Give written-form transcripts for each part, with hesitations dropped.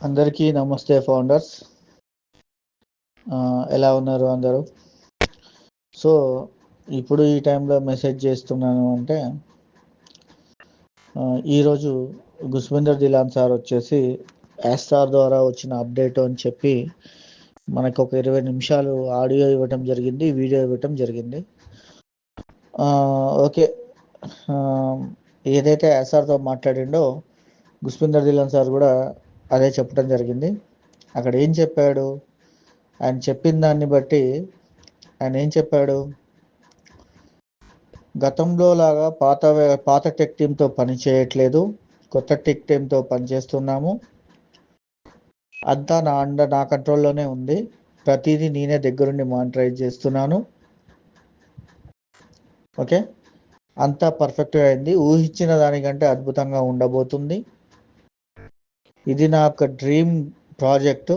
అందరికీ నమస్తే ఫౌండర్స్. ఎలా ఉన్నారు అందరూ? సో ఇప్పుడు ఈ టైంలో మెసేజ్ చేస్తున్నాను అంటే ఈరోజు గుస్విందర్ దిలాన్ సార్ వచ్చేసి యాస్టార్ ద్వారా వచ్చిన అప్డేట్ అని చెప్పి మనకు ఒక 20 నిమిషాలు ఆడియో ఇవ్వటం జరిగింది, వీడియో ఇవ్వటం జరిగింది. ఓకే, ఏదైతే యాస్టార్తో మాట్లాడిండో గుస్విందర్ దిలాన్ సార్ కూడా అదే చెప్పడం జరిగింది. అక్కడ ఏం చెప్పాడు? ఆయన చెప్పిన దాన్ని బట్టి ఆయన ఏం చెప్పాడు? గతంలో లాగా పాత టెక్ టీంతో పని చేయట్లేదు, కొత్త టెక్ టీంతో పనిచేస్తున్నాము. అంతా నా కంట్రోల్లోనే ఉంది. ప్రతిదీ నేనే దగ్గరుండి మానిటరైజ్ చేస్తున్నాను. ఓకే, అంతా పర్ఫెక్ట్గా అయింది. ఊహించిన దానికంటే అద్భుతంగా ఉండబోతుంది. ఇది నా యొక్క డ్రీమ్ ప్రాజెక్టు.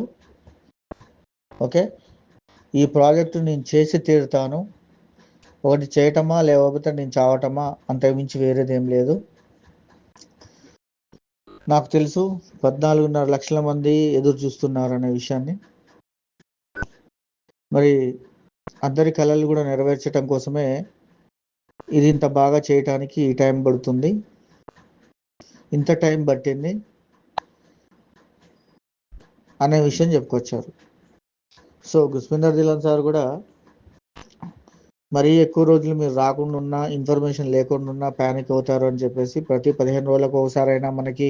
ఓకే, ఈ ప్రాజెక్టు నేను చేసి తీరుతాను. ఒకటి చేయటమా లేకపోతే నేను చావటమా, అంతకుమించి వేరేదేం లేదు. నాకు తెలుసు 14.5 లక్షల మంది ఎదురు చూస్తున్నారు అనే విషయాన్ని. మరి అందరి కళలు కూడా నెరవేర్చడం కోసమే ఇది ఇంత బాగా చేయటానికి ఈ టైం పడుతుంది, ఇంత టైం పట్టింది అనే విషయం చెప్పుకొచ్చారు. సో గుస్విందర్ దిలాన్ సార్ కూడా మరీ ఎక్కువ రోజులు మీరు రాకుండా ఉన్నా, ఇన్ఫర్మేషన్ లేకుండా ఉన్నా ప్యానిక్ అవుతారు అని చెప్పేసి ప్రతి 15 రోజులకు ఒకసారైనా మనకి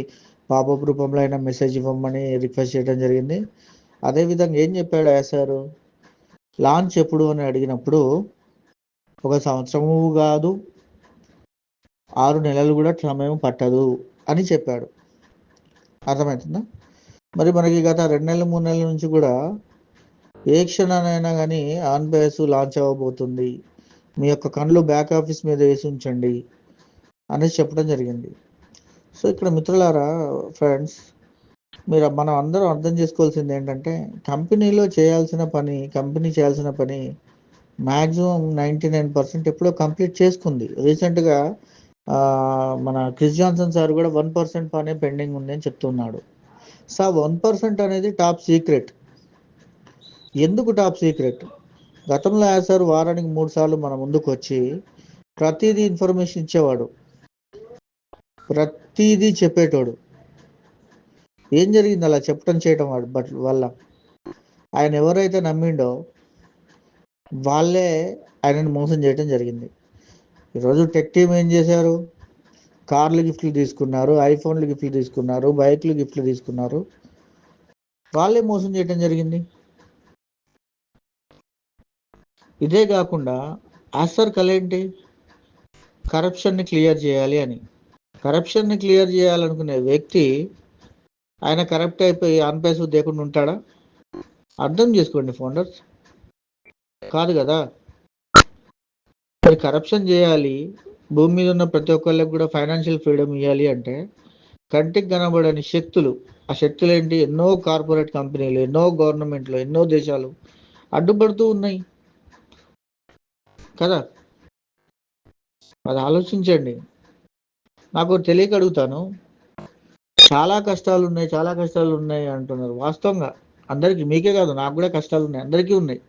పాపప్ రూపంలో అయినా మెసేజ్ ఇవ్వమని రిక్వెస్ట్ చేయడం జరిగింది. అదేవిధంగా ఏం చెప్పాడు సార్? లాంచ్ ఎప్పుడు అని అడిగినప్పుడు 1 సంవత్సరము కాదు, 6 నెలలు కూడా సమయం పట్టదు అని చెప్పాడు. అర్థమవుతుందా? మరి మనకి గత 2 నెలలు 3 నెలల నుంచి కూడా ఏ క్షణానైనా కానీ ఆన్ బేస్ లాంచ్ అవ్వబోతుంది, మీ యొక్క కళ్ళు బ్యాక్ ఆఫీస్ మీద వేసి ఉంచండి అనేసి చెప్పడం జరిగింది. సో ఇక్కడ మిత్రులారా, ఫ్రెండ్స్, మనం అందరం అర్థం చేసుకోవాల్సింది ఏంటంటే కంపెనీ చేయాల్సిన పని మ్యాక్సిమం 99% ఎప్పుడో కంప్లీట్ చేసుకుంది. రీసెంట్గా మన క్రిస్ జాన్సన్ సార్ కూడా 1% పనే పెండింగ్ ఉంది అని చెప్తున్నాడు. సో 1% అనేది టాప్ సీక్రెట్. ఎందుకు టాప్ సీక్రెట్? గతంలో సార్ వారానికి 3 సార్లు మన ముందుకు వచ్చి ప్రతిదీ ఇన్ఫర్మేషన్ ఇచ్చేవాడు, ప్రతిదీ చెప్పేటోడు. ఏం జరిగింది అలా చెప్పడం చేయడం వల్ల? ఆయన ఎవరైతే నమ్మిండో వాళ్ళే ఆయనను మోసం చేయడం జరిగింది. ఈరోజు టెక్ టీం ఏం చేశారు? కార్లు గిఫ్ట్లు తీసుకున్నారు, ఐఫోన్లు గిఫ్ట్లు తీసుకున్నారు, బైక్లు గిఫ్ట్లు తీసుకున్నారు. వాళ్ళే మోసం చేయడం జరిగింది. ఇదే కాకుండా ఆస్టర్ కళ ఏంటి? కరప్షన్ని క్లియర్ చేయాలి అని. కరప్షన్ని క్లియర్ చేయాలనుకునే వ్యక్తి ఆయన కరప్ట్ అయిపోయి ఆన్ పేస్ లేకుండా ఉంటాడా? అర్థం చేసుకోండి ఫౌండర్స్, కాదు కదా. మరి కరప్షన్ చేయాలి, భూమి మీద ఉన్న ప్రతి ఒక్కళ్ళకి కూడా ఫైనాన్షియల్ ఫ్రీడమ్ ఇవ్వాలి అంటే కంటికి కనబడని శక్తులు, ఆ శక్తులు ఏంటి? ఎన్నో కార్పొరేట్ కంపెనీలు, ఎన్నో గవర్నమెంట్లు, ఎన్నో దేశాలు అడ్డుపడుతూ ఉన్నాయి కదా. అది ఆలోచించండి. నాకు తెలియక అడుగుతాను, చాలా కష్టాలు ఉన్నాయి అంటున్నారు. వాస్తవంగా అందరికీ, మీకే కాదు నాకు కూడా కష్టాలు ఉన్నాయి, అందరికీ ఉన్నాయి.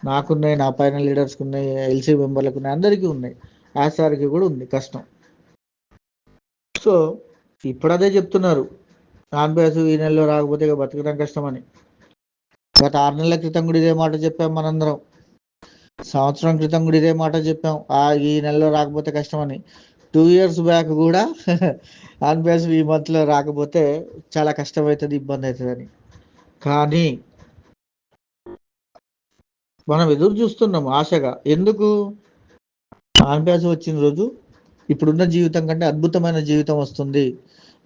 నాకున్నాయి, నా పైన లీడర్స్కి ఉన్నాయి, ఎల్సీ మెంబర్లకు ఉన్నాయి, అందరికీ ఉన్నాయి. యాసార్కి కూడా ఉంది కష్టం. సో ఇప్పుడు అదే చెప్తున్నారు, ఆన్ బేస్ ఈ నెలలో రాకపోతే ఇక బతకడం కష్టమని. గత 6 నెలల క్రితం కూడా ఇదే మాట చెప్పాం మనందరం. సంవత్సరం క్రితం కూడా ఇదే మాట చెప్పాం, ఈ నెలలో రాకపోతే కష్టమని. 2 years బ్యాక్ కూడా ఆన్ బేస్ ఈ మంత్లో రాకపోతే చాలా కష్టమవుతుంది, ఇబ్బంది అవుతుందని. కానీ మనం ఎదురు చూస్తున్నాం ఆశగా. ఎందుకు? ఆన్ బేస్ వచ్చిన రోజు ఇప్పుడున్న జీవితం కంటే అద్భుతమైన జీవితం వస్తుంది.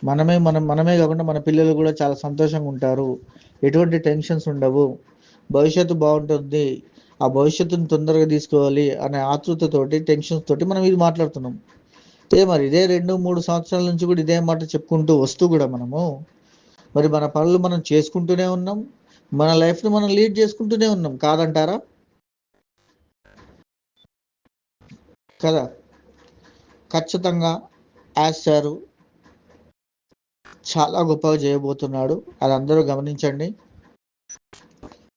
మనమే కాకుండా మన పిల్లలు కూడా చాలా సంతోషంగా ఉంటారు, ఎటువంటి టెన్షన్స్ ఉండవు, భవిష్యత్తు బాగుంటుంది. ఆ భవిష్యత్తును తొందరగా తీసుకోవాలి అనే ఆతృతతోటి, టెన్షన్స్ తోటి మనం ఇది మాట్లాడుతున్నాం. మరి ఇదే 2-3 సంవత్సరాల నుంచి కూడా ఇదే మాట చెప్పుకుంటూ వస్తూ కూడా మరి మన పనులు మనం చేసుకుంటూనే ఉన్నాం, మన లైఫ్ని మనం లీడ్ చేసుకుంటూనే ఉన్నాం, కాదంటారా? కదా. ఖచ్చితంగా యాస్టార్ చాలా గొప్పగా చేయబోతున్నాడు. అది అందరూ గమనించండి.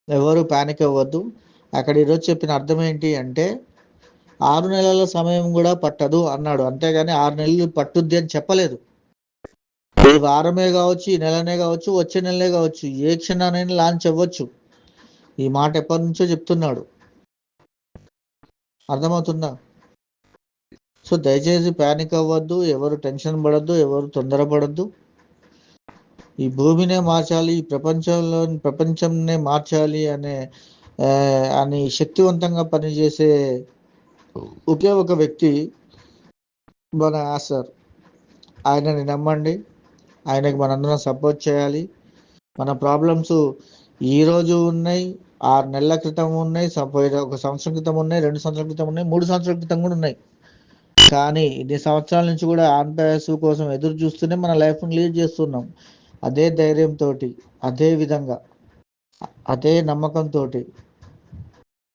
ఎవరు ప్యానిక్ అవ్వద్దు. అక్కడ ఈరోజు చెప్పిన అర్థం ఏంటి అంటే 6 నెలల సమయం కూడా పట్టదు అన్నాడు. అంతేగాని 6 నెలలు పట్టుద్ది అని చెప్పలేదు. ఈ వారమే కావచ్చు, ఈ నెలనే కావచ్చు, వచ్చే నెలనే కావచ్చు, ఏ క్షణానైనా లాంచ్ అవ్వచ్చు. ఈ మాట ఎప్పటి నుంచో చెప్తున్నాడు. అర్థమవుతుందా? సో దయచేసి ప్యానిక్ అవ్వద్దు, ఎవరు టెన్షన్ పడద్దు, ఎవరు తొందరపడద్దు. ఈ భూమినే మార్చాలి, ఈ ప్రపంచంనే మార్చాలి అని శక్తివంతంగా పనిచేసే ఒకే ఒక వ్యక్తి మన సార్. ఆయనని నమ్మండి. ఆయనకి మనందరం సపోర్ట్ చేయాలి. మన ప్రాబ్లమ్స్ ఈరోజు ఉన్నాయి, 6 నెలల క్రితం ఉన్నాయి, ఒక సంవత్సరం క్రితం ఉన్నాయి, 2 సంవత్సరాల క్రితం ఉన్నాయి, 3 సంవత్సరాల క్రితం కూడా ఉన్నాయి. కానీ ఇన్ని సంవత్సరాల నుంచి కూడా ఆన్పయాసు కోసం ఎదురు చూస్తూనే మన లైఫ్ని లీడ్ చేస్తున్నాం. అదే ధైర్యంతో, అదే విధంగా, అదే నమ్మకంతో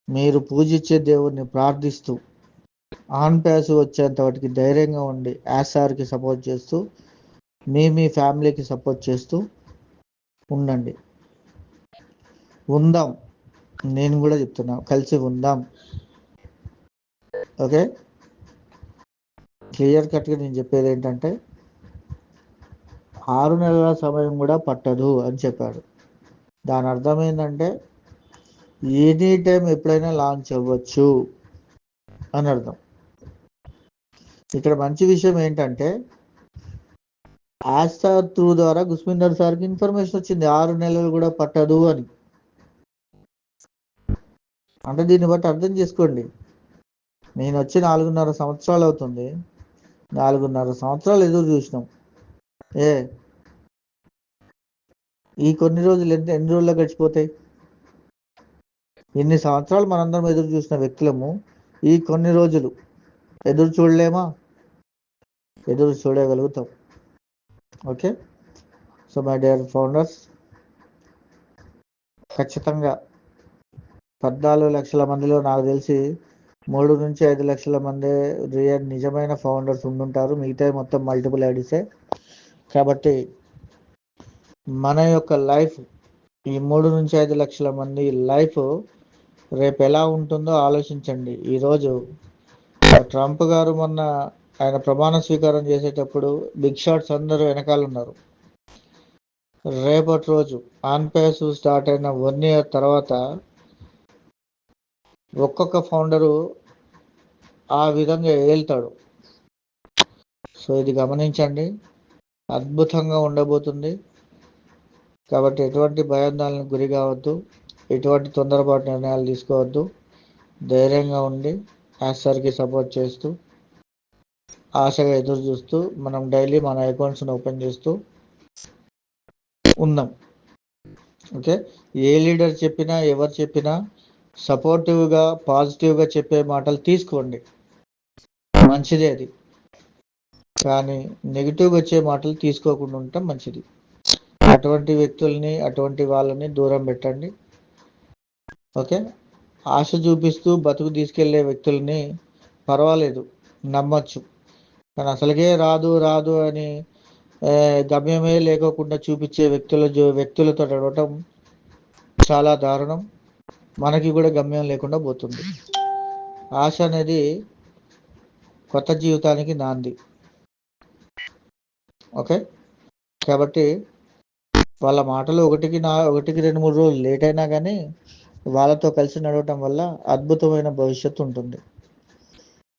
మీరు పూజించే దేవుడిని ప్రార్థిస్తూ ఆన్పయాసు వచ్చేంత వాటికి ధైర్యంగా ఉండి యాసార్కి సపోర్ట్ చేస్తూ మీ ఫ్యామిలీకి సపోర్ట్ చేస్తూ ఉండండి. ఉందాం. నేను కూడా చెప్తున్నా, కలిసి ఉందాం. ఓకే, క్లియర్ కట్గా నేను చెప్పేది ఏంటంటే 6 నెలల సమయం కూడా పట్టదు అని చెప్పాడు. దాని అర్థం ఏంటంటే ఎనీ టైం ఎప్పుడైనా లాంచ్ అవ్వచ్చు అని అర్థం. ఇక్కడ మంచి విషయం ఏంటంటే ఆస్టార్ త్రూ ద్వారా గుస్మిందర్ సార్కి ఇన్ఫర్మేషన్ వచ్చింది 6 నెలలు కూడా పట్టదు అని. అంటే దీన్ని బట్టి అర్థం చేసుకోండి, నేను వచ్చి 4.5 సంవత్సరాలు అవుతుంది. 4.5 సంవత్సరాలు ఎదురు చూసినాం. ఈ కొన్ని రోజులు ఎన్ని రోజుల్లో గడిచిపోతాయి? ఇన్ని సంవత్సరాలు మనందరం ఎదురు చూసిన వ్యక్తులము ఈ కొన్ని రోజులు ఎదురు చూడలేమా? ఎదురు చూడగలుగుతాం. Okay, so my dear founders, ఖచ్చితంగా 14 లక్షల మందిలో నాకు తెలిసి 3 నుంచి 5 లక్షల మంది నిజమైన ఫౌండర్స్ ఉండుంటారు. మిగతా మొత్తం మల్టిపుల్ ఐడీసే. కాబట్టి మన యొక్క లైఫ్, ఈ 3 నుంచి 5 లక్షల మంది లైఫ్ రేపు ఎలా ఉంటుందో ఆలోచించండి. ఈరోజు ట్రంప్ గారు మొన్న ఆయన ప్రమాణ స్వీకారం చేసేటప్పుడు బిగ్ షాట్స్ అందరూ వెనకాల ఉన్నారు. రేపటి రోజు ఆన్పేస్ స్టార్ట్ అయిన 1 year తర్వాత ఒక్కొక్క ఫౌండరు ఆ విధంగా ఏళ్తాడు. సో ఇది గమనించండి, అద్భుతంగా ఉండబోతుంది. కాబట్టి ఎటువంటి భయాందోళనకు గురి కావద్దు, ఎటువంటి తొందరపాటు నిర్ణయాలు తీసుకోవద్దు. ధైర్యంగా ఉండి యాస్టర్కి సపోర్ట్ చేస్తూ ఆశగా ఎదురు చూస్తూ మనం డైలీ మన అకౌంట్స్ని ఓపెన్ చేస్తూ ఉన్నాం. ఓకే, ఏ లీడర్ చెప్పినా ఎవరు చెప్పినా సపోర్టివ్గా పాజిటివ్గా చెప్పే మాటలు తీసుకోండి, మంచిదే అది. కానీ నెగిటివ్గా వచ్చే మాటలు తీసుకోకుండా ఉండటం మంచిది. అటువంటి వ్యక్తుల్ని, అటువంటి వాళ్ళని దూరం పెట్టండి. ఓకే, ఆశ చూపిస్తూ బతుకు తీసుకెళ్లే వ్యక్తుల్ని పర్వాలేదు, నమ్మచ్చు. కానీ అసలుకే రాదు రాదు అని గమ్యమే లేకోకుండా చూపించే వ్యక్తులతో నడవటం చాలా దారుణం. మనకి కూడా గమ్యం లేకుండా పోతుంది. ఆశ అనేది కొత్త జీవితానికి నాంది. ఓకే, కాబట్టి వాళ్ళ మాటలు ఒకటికి 2-3 రోజులు లేట్ అయినా కానీ వాళ్ళతో కలిసి నడవటం వల్ల అద్భుతమైన భవిష్యత్తు ఉంటుంది.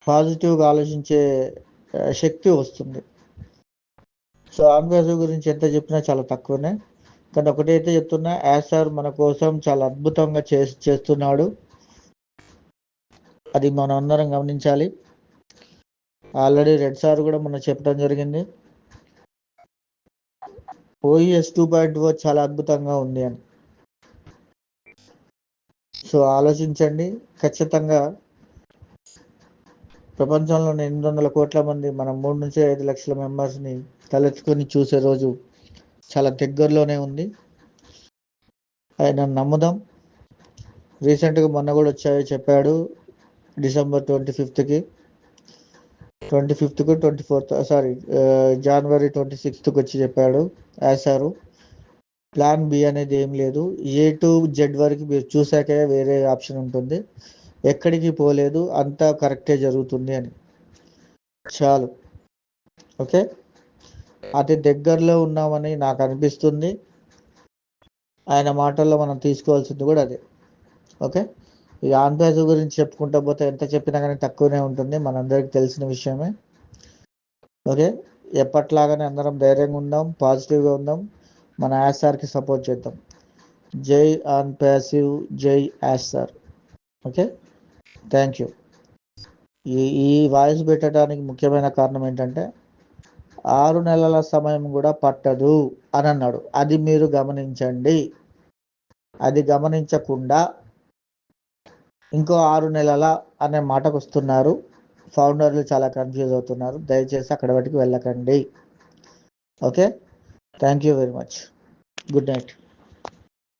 పాజిటివ్గా ఆలోచించే శక్తి వస్తుంది. సో ఆన్వేజ్ గురించి ఎంత చెప్పినా చాలా తక్కువనే. కానీ ఒకటైతే చెప్తున్నా, యాస్టార్ మన కోసం చాలా అద్భుతంగా చేస్తున్నాడు. అది మనం అందరం గమనించాలి. ఆల్రెడీ రెడ్ సార్ కూడా మొన్న చెప్పడం జరిగింది, OES 2.0 చాలా అద్భుతంగా ఉంది అని. సో ఆలోచించండి. ఖచ్చితంగా ప్రపంచంలోని 800 కోట్ల మంది మనం 3 నుంచి 5 లక్షల మెంబర్స్ని తలెత్తుకొని చూసే రోజు చాలా దగ్గరలోనే ఉంది. ఆయన నమ్ముదాం. రీసెంట్గా మొన్న కూడా చెప్పాడు December 25కి 25కు 24th సారీ జనవరి 26కు వచ్చి చెప్పాడు రాశారు. ప్లాన్ బి అనేది ఏం లేదు. ఏ టు జెడ్ వరకు మీరు చూసాకే వేరే ఆప్షన్ ఉంటుంది, ఎక్కడికి పోలేదు, అంతా కరెక్టే జరుగుతుంది అని. చాలు. ఓకే, అతి దగ్గరలో ఉన్నామని నాకు అనిపిస్తుంది. ఆయన మాటల్లో మనం తీసుకోవాల్సింది కూడా అదే. ఓకే, ఈ ఆంధ్రాజు గురించి చెప్పుకుంటా పోతే ఎంత చెప్పినా కానీ తక్కువనే ఉంటుంది, మనందరికి తెలిసిన విషయమే. ఓకే, ఎప్పట్లాగానే అందరం ధైర్యంగా ఉందాం, పాజిటివ్గా ఉందాం, మన యాస్ఆర్కి సపోర్ట్ చేద్దాం. జై ఆన్ ప్యాసివ్, జై యాస్ఆర్. Okay, thank you. ఈ వాయిస్ పెట్టడానికి ముఖ్యమైన కారణం ఏంటంటే 6 నెలల సమయం కూడా పట్టదు అని అన్నాడు. అది మీరు గమనించండి. అది గమనించకుండా ఇంకో 6 నెలల అనే మాటకు వస్తున్నారు. ఫౌండర్లు చాలా కన్ఫ్యూజ్ అవుతున్నారు. దయచేసి అక్కడ వాటికి వెళ్ళకండి. Okay, thank you very much. Good night.